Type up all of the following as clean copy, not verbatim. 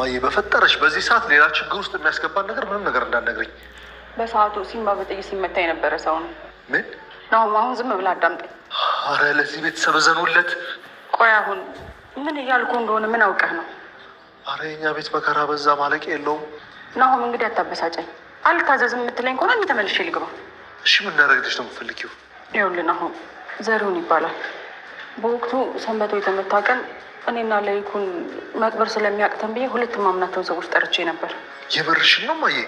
ማየ በፈጠረሽ በዚህ ሰዓት ሌላ ችግር ውስጥ የሚያስገባን ነገር ምንም ነገር እንዳትነግረኝ። በሰዓቱ ሲምባ በጥይት ሲመታ የነበረ ሰው ነው። ምን ነው? አሁን ዝም ብላ አዳምጠኝ። አረ ለዚህ ቤተሰብ ዘኑለት። ቆይ አሁን ምን እያልኩ እንደሆነ ምን አውቀህ ነው? አረ የኛ ቤት መከራ በዛ ማለቂያ የለውም። ናሁም እንግዲህ አታበሳጨኝ። አልታዘዝም የምትለኝ ከሆነ እኔ ተመልሼ ልግባ። እሺ ምን እናደርግልሽ ነው የምትፈልጊው? ይኸውልህ ናሁም ዘሪሁን ይባላል። በወቅቱ ሰንበቶ የተመታ ቀን እኔና ለይኩን መቅበር ስለሚያቅተን ብዬ ሁለት ማምናቸውን ሰዎች ጠርቼ ነበር። የበርሽን ነው ማየ?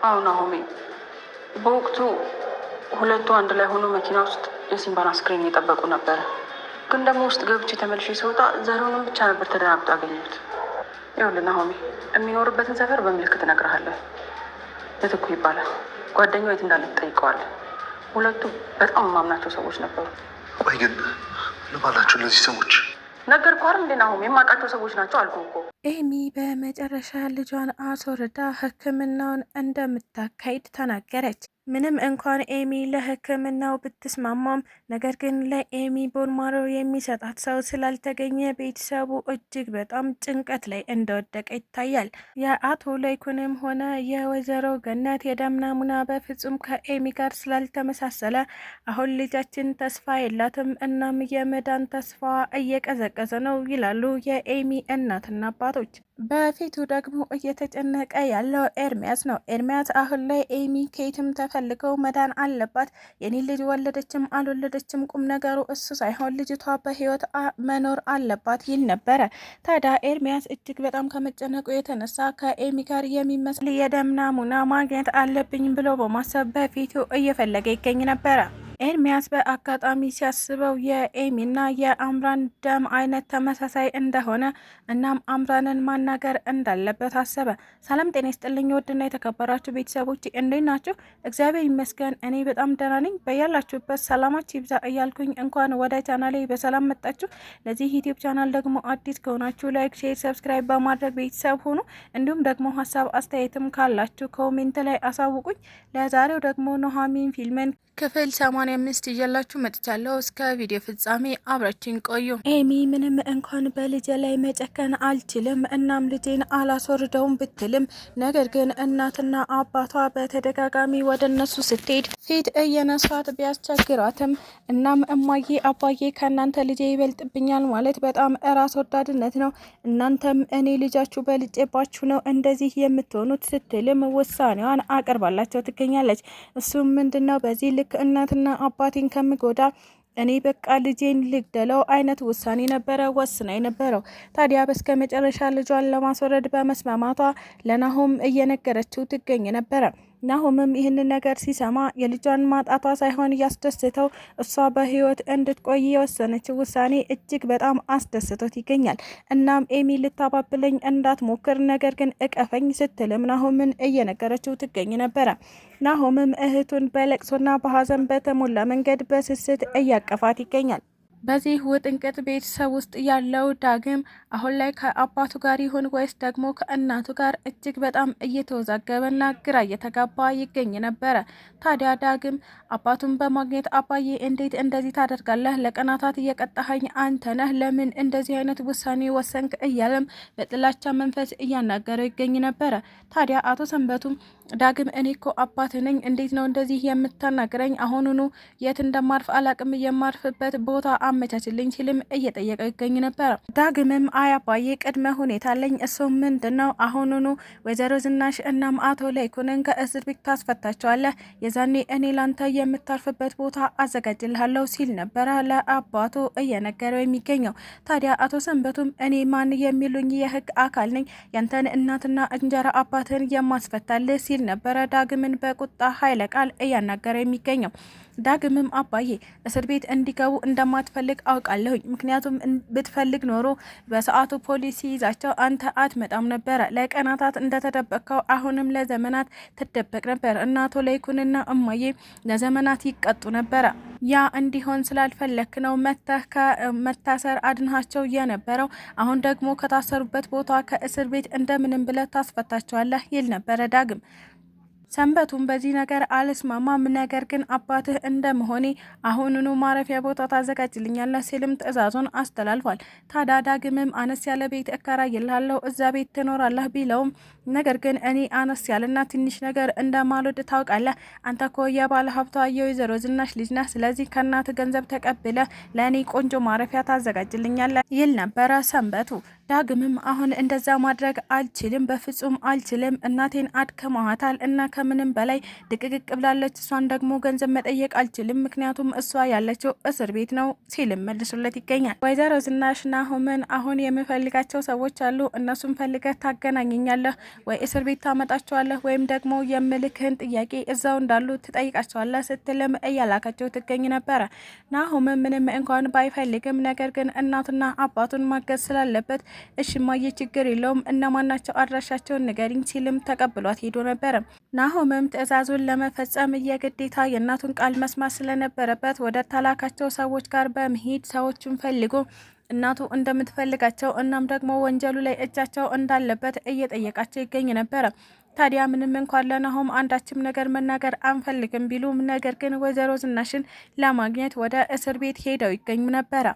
አሁን አሁሜ በወቅቱ ሁለቱ አንድ ላይ ሆኖ መኪና ውስጥ የሲምባን አስክሬን እየጠበቁ ነበረ። ግን ደግሞ ውስጥ ገብቼ ተመልሼ ስወጣ ዘሪሁንን ብቻ ነበር ተደናግጦ ያገኘሁት። ይኸውልህ ናሆሜ የሚኖርበትን ሰፈር በምልክት እነግርሃለሁ። ምትኩ ይባላል። ጓደኛው የት እንዳለ ትጠይቀዋለህ። ሁለቱ በጣም የማምናቸው ሰዎች ነበሩ። ቆይ ግን ለማናቸው እነዚህ ሰዎች? ነገርኩህ አይደል እንዴ ናሆሜ፣ የማውቃቸው ሰዎች ናቸው አልኩህ እኮ። ኤሚ በመጨረሻ ልጇን አስወርዳ ሕክምናውን እንደምታካሂድ ተናገረች። ምንም እንኳን ኤሚ ለሕክምናው ብትስማማም ነገር ግን ለኤሚ ቦንማሮ የሚሰጣት ሰው ስላልተገኘ ቤተሰቡ እጅግ በጣም ጭንቀት ላይ እንደወደቀ ይታያል። የአቶ ለይኩንም ሆነ የወይዘሮ ገነት የደም ናሙና በፍጹም ከኤሚ ጋር ስላልተመሳሰለ አሁን ልጃችን ተስፋ የላትም፣ እናም የመዳን ተስፋ እየቀዘቀዘ ነው ይላሉ የኤሚ እናትና አባቶች። በፊቱ ደግሞ እየተጨነቀ ያለው ኤርሚያስ ነው። ኤርሚያስ አሁን ላይ ኤሚ ከየትም ተፈልገው መዳን አለባት፣ የኔ ልጅ ወለደችም አልወለደችም ቁም ነገሩ እሱ ሳይሆን ልጅቷ በህይወት መኖር አለባት ይል ነበረ። ታዲያ ኤርሚያስ እጅግ በጣም ከመጨነቁ የተነሳ ከኤሚ ጋር የሚመስል የደም ናሙና ማግኘት አለብኝ ብሎ በማሰብ በፊቱ እየፈለገ ይገኝ ነበረ። ኤርሚያስ በአጋጣሚ ሲያስበው የኤሚና የአምራን ደም አይነት ተመሳሳይ እንደሆነ እናም አምራንን ማናገር እንዳለበት አሰበ። ሰላም ጤና ይስጥልኝ ውድና የተከበራችሁ ቤተሰቦች እንዴት ናችሁ? እግዚአብሔር ይመስገን እኔ በጣም ደህና ነኝ። በያላችሁበት ሰላማችሁ ይብዛ እያልኩኝ እንኳን ወደ ቻናሌ በሰላም መጣችሁ። ለዚህ ዩቲዩብ ቻናል ደግሞ አዲስ ከሆናችሁ ላይክ፣ ሼር፣ ሰብስክራይብ በማድረግ ቤተሰብ ሆኑ። እንዲሁም ደግሞ ሀሳብ አስተያየትም ካላችሁ ኮሜንት ላይ አሳውቁኝ። ለዛሬው ደግሞ ኑሐሚን ፊልምን ክፍል 85 ይዤላችሁ መጥቻለሁ። እስከ ቪዲዮ ፍጻሜ አብራችን ቆዩ። ኤሚ ምንም እንኳን በልጄ ላይ መጨከን አልችልም እናም ልጄን አላስወርደውም ብትልም ነገር ግን እናትና አባቷ በተደጋጋሚ ወደ እነሱ ስትሄድ ፊት እየነሷት ቢያስቸግራትም እናም እማዬ አባዬ ከእናንተ ልጄ ይበልጥብኛል ማለት በጣም እራስ ወዳድነት ነው፣ እናንተም እኔ ልጃችሁ በልጬባችሁ ነው እንደዚህ የምትሆኑት ስትልም ውሳኔዋን አቅርባላቸው ትገኛለች። እሱም ምንድነው በዚህ ልክ እናትና አባቴን ከምጎዳ እኔ በቃ ልጄን ልግደለው አይነት ውሳኔ ነበረ ወስና የነበረው። ታዲያ በስከ መጨረሻ ልጇን ለማስወረድ በመስማማቷ ለናሆም እየነገረችው ትገኝ ነበረ። ናሆምም ይህንን ነገር ሲሰማ የልጇን ማጣቷ ሳይሆን ያስደስተው እሷ በህይወት እንድትቆይ የወሰነችው ውሳኔ እጅግ በጣም አስደስቶት ይገኛል። እናም ኤሚ ልታባብለኝ እንዳትሞክር ነገር ግን እቀፈኝ ስትልም ናሆምን እየነገረችው ትገኝ ነበረ። ናሆምም እህቱን በለቅሶና በሀዘን በተሞላ መንገድ በስስት እያቀፋት ይገኛል። በዚህ ውጥንቅጥ ቤተሰብ ውስጥ ያለው ዳግም አሁን ላይ ከአባቱ ጋር ይሁን ወይስ ደግሞ ከእናቱ ጋር እጅግ በጣም እየተወዛገበና ግራ እየተጋባ ይገኝ ነበረ። ታዲያ ዳግም አባቱን በማግኘት አባዬ እንዴት እንደዚህ ታደርጋለህ? ለቀናታት እየቀጣኸኝ አንተ ነህ፣ ለምን እንደዚህ አይነት ውሳኔ ወሰንክ? እያለም በጥላቻ መንፈስ እያናገረው ይገኝ ነበረ። ታዲያ አቶ ሰንበቱም ዳግም እኔ እኮ አባት ነኝ፣ እንዴት ነው እንደዚህ የምታናግረኝ? አሁኑኑ የት እንደማርፍ አላቅም፣ የማርፍበት ቦታ አመቻችልኝ ሲልም እየጠየቀው ይገኝ ነበረ። ዳግምም አይ አባዬ ቅድመ ሁኔታ አለኝ፣ እሱም ምንድነው? አሁኑኑ ወይዘሮ ዝናሽ እናም አቶ ለይኩንን ከእስር ቤት ታስፈታቸዋለህ፣ የዛኔ እኔ ላንተ የምታርፍበት ቦታ አዘጋጅልሃለሁ ሲል ነበረ ለአባቱ እየነገረው የሚገኘው። ታዲያ አቶ ሰንበቱም እኔ ማን የሚሉኝ የህግ አካል ነኝ፣ ያንተን እናትና እንጀራ አባትን የማስፈታልህ ሲል ነበረ ዳግምን በቁጣ ኃይለ ቃል እያናገረ የሚገኘው። ዳግምም አባዬ እስር ቤት እንዲገቡ እንደማትፈልግ አውቃለሁኝ፣ ምክንያቱም ብትፈልግ ኖሮ በሰዓቱ ፖሊስ ይዛቸው አንተ አትመጣም ነበረ፣ ለቀናታት እንደተደበቅከው አሁንም ለዘመናት ትደበቅ ነበር፣ እናቶ ለይኩንና እማዬ ለዘመናት ይቀጡ ነበረ። ያ እንዲሆን ስላልፈለክ ነው መተህ ከመታሰር አድንሃቸው የነበረው፣ አሁን ደግሞ ከታሰሩበት ቦታ ከእስር ቤት እንደምንም ብለህ ታስፈታቸዋለህ ይል ነበረ ዳግም። ሰንበቱም በዚህ ነገር አልስማማም፣ ነገር ግን አባትህ እንደመሆኔ አሁኑኑ ማረፊያ ቦታ ታዘጋጅልኛለህ ሲልም ትዕዛዙን አስተላልፏል። ታዲያ ዳግምም አነስ ያለ ቤት እከራይልሃለሁ እዛ ቤት ትኖራለህ ቢለውም ነገር ግን እኔ አነስ ያለና ትንሽ ነገር እንደማልወድ ታውቃለህ። አንተ እኮ የባለ ሀብቷ የወይዘሮ ዝናሽ ልጅ ነህ። ስለዚህ ከእናት ገንዘብ ተቀብለ ለእኔ ቆንጆ ማረፊያ ታዘጋጅልኛለህ ይል ነበረ ሰንበቱ። ዳግምም አሁን እንደዛ ማድረግ አልችልም፣ በፍጹም አልችልም። እናቴን አድክመዋታል እና ከምንም በላይ ድቅቅቅ ብላለች። እሷን ደግሞ ገንዘብ መጠየቅ አልችልም፣ ምክንያቱም እሷ ያለችው እስር ቤት ነው ሲልም መልሶለት ይገኛል። ወይዘሮ ዝናሽ ናሆምን አሁን የምፈልጋቸው ሰዎች አሉ፣ እነሱን ፈልገህ ታገናኘኛለህ ወይ እስር ቤት ታመጣቸዋለህ ወይም ደግሞ የምልክህን ጥያቄ እዛው እንዳሉ ትጠይቃቸዋለህ ስትልም እያላካቸው ትገኝ ነበረ። ናሆምን ምንም እንኳን ባይፈልግም ነገር ግን እናትና አባቱን ማገዝ ስላለበት እሺ ማየ ችግር የለውም እነማናቸው አድራሻቸውን ንገሪኝ ሲልም ተቀብሏት ሄዶ ነበረ። ናሆምም ትዕዛዙን ለመፈጸም የግዴታ የእናቱን ቃል መስማት ስለነበረበት ወደ ተላካቸው ሰዎች ጋር በመሄድ ሰዎቹን ፈልጎ እናቱ እንደምትፈልጋቸው እናም ደግሞ ወንጀሉ ላይ እጃቸው እንዳለበት እየጠየቃቸው ይገኝ ነበረ። ታዲያ ምንም እንኳን ለናሆም አንዳችም ነገር መናገር አንፈልግም ቢሉም ነገር ግን ወይዘሮ ዝናሽን ለማግኘት ወደ እስር ቤት ሄደው ይገኙ ነበረ።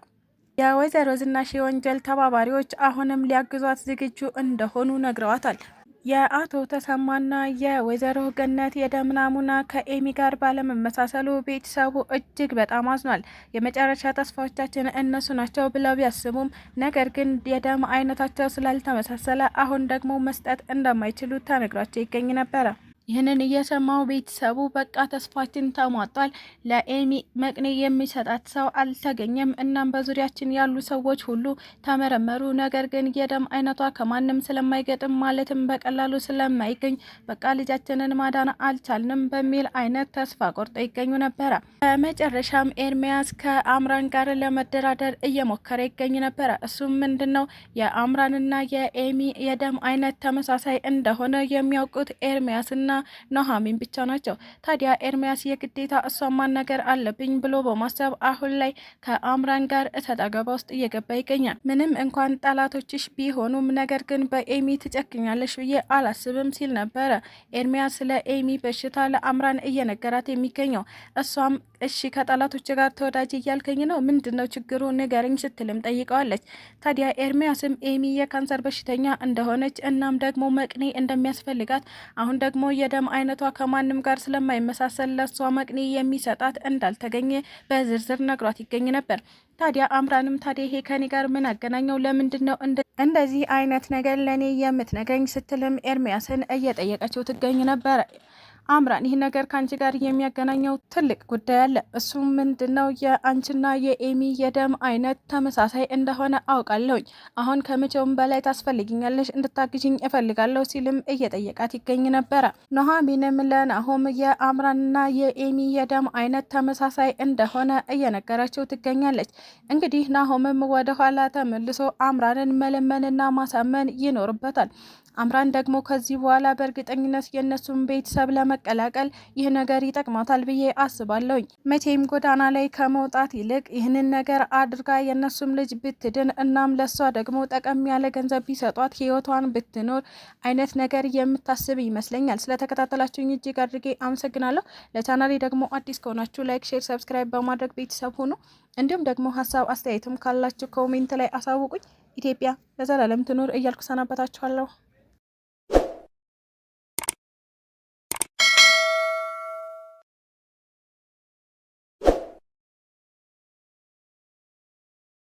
የወይዘሮ ዝናሽ የወንጀል ተባባሪዎች አሁንም ሊያግዟት ዝግጁ እንደሆኑ ነግረዋታል። የአቶ ተሰማና የወይዘሮ ገነት የደም ናሙና ከኤሚ ጋር ባለመመሳሰሉ ቤተሰቡ እጅግ በጣም አዝኗል። የመጨረሻ ተስፋዎቻችን እነሱ ናቸው ብለው ቢያስቡም ነገር ግን የደም አይነታቸው ስላልተመሳሰለ አሁን ደግሞ መስጠት እንደማይችሉ ተነግሯቸው ይገኝ ነበረ። ይህንን እየሰማው ቤተሰቡ በቃ ተስፋችን ተሟጧል፣ ለኤሚ መቅኔ የሚሰጣት ሰው አልተገኘም። እናም በዙሪያችን ያሉ ሰዎች ሁሉ ተመረመሩ፣ ነገር ግን የደም አይነቷ ከማንም ስለማይገጥም ማለትም በቀላሉ ስለማይገኝ በቃ ልጃችንን ማዳን አልቻልንም በሚል አይነት ተስፋ ቆርጦ ይገኙ ነበረ። በመጨረሻም ኤርሚያስ ከአምራን ጋር ለመደራደር እየሞከረ ይገኝ ነበረ። እሱም ምንድን ነው የአምራንና የኤሚ የደም አይነት ተመሳሳይ እንደሆነ የሚያውቁት ኤርሚያስና ኑሐሚን ብቻ ናቸው። ታዲያ ኤርሚያስ የግዴታ እሷን ማናገር አለብኝ ብሎ በማሰብ አሁን ላይ ከአምራን ጋር እሰጥ አገባ ውስጥ እየገባ ይገኛል። ምንም እንኳን ጠላቶችሽ ቢሆኑም ነገር ግን በኤሚ ትጨክኛለሽ ብዬ አላስብም ሲል ነበረ ኤርሚያስ ስለ ኤሚ በሽታ ለአምራን እየነገራት የሚገኘው። እሷም እሺ ከጠላቶች ጋር ተወዳጅ እያልከኝ ነው፣ ምንድነው ችግሩ ንገረኝ ስትልም ጠይቀዋለች። ታዲያ ኤርሚያስም ኤሚ የካንሰር በሽተኛ እንደሆነች እናም ደግሞ መቅኔ እንደሚያስፈልጋት አሁን ደግሞ የደም አይነቷ ከማንም ጋር ስለማይመሳሰል ለሷ መቅኔ የሚሰጣት እንዳልተገኘ በዝርዝር ነግሯት ይገኝ ነበር። ታዲያ አምራንም ታዲያ ይሄ ከኔ ጋር ምን አገናኘው? ለምንድን ነው እንደዚህ አይነት ነገር ለኔ የምትነግረኝ? ስትልም ኤርሚያስን እየጠየቀችው ትገኝ ነበር። አምራን ይህ ነገር ከአንቺ ጋር የሚያገናኘው ትልቅ ጉዳይ አለ። እሱም ምንድነው? የአንቺና የኤሚ የደም አይነት ተመሳሳይ እንደሆነ አውቃለሁኝ። አሁን ከመቼውም በላይ ታስፈልጊኛለሽ፣ እንድታግዥኝ እፈልጋለሁ ሲልም እየጠየቃት ይገኝ ነበረ። ኑሐሚንም ለናሆም የአምራንና የኤሚ የደም አይነት ተመሳሳይ እንደሆነ እየነገረችው ትገኛለች። እንግዲህ ናሆምም ወደኋላ ተመልሶ አምራንን መለመንና ማሳመን ይኖርበታል። አምራን ደግሞ ከዚህ በኋላ በእርግጠኝነት የእነሱን ቤተሰብ ለመቀላቀል ይህ ነገር ይጠቅማታል ብዬ አስባለሁኝ። መቼም ጎዳና ላይ ከመውጣት ይልቅ ይህንን ነገር አድርጋ የእነሱም ልጅ ብትድን እናም ለሷ ደግሞ ጠቀም ያለ ገንዘብ ቢሰጧት ህይወቷን ብትኖር አይነት ነገር የምታስብ ይመስለኛል። ስለተከታተላችሁኝ እጅግ አድርጌ አመሰግናለሁ። ለቻናሌ ደግሞ አዲስ ከሆናችሁ ላይክ፣ ሼር፣ ሰብስክራይብ በማድረግ ቤተሰብ ሁኑ። እንዲሁም ደግሞ ሀሳብ አስተያየትም ካላችሁ ኮሜንት ላይ አሳውቁኝ። ኢትዮጵያ ለዘላለም ትኑር እያልኩ ሰናበታችኋለሁ።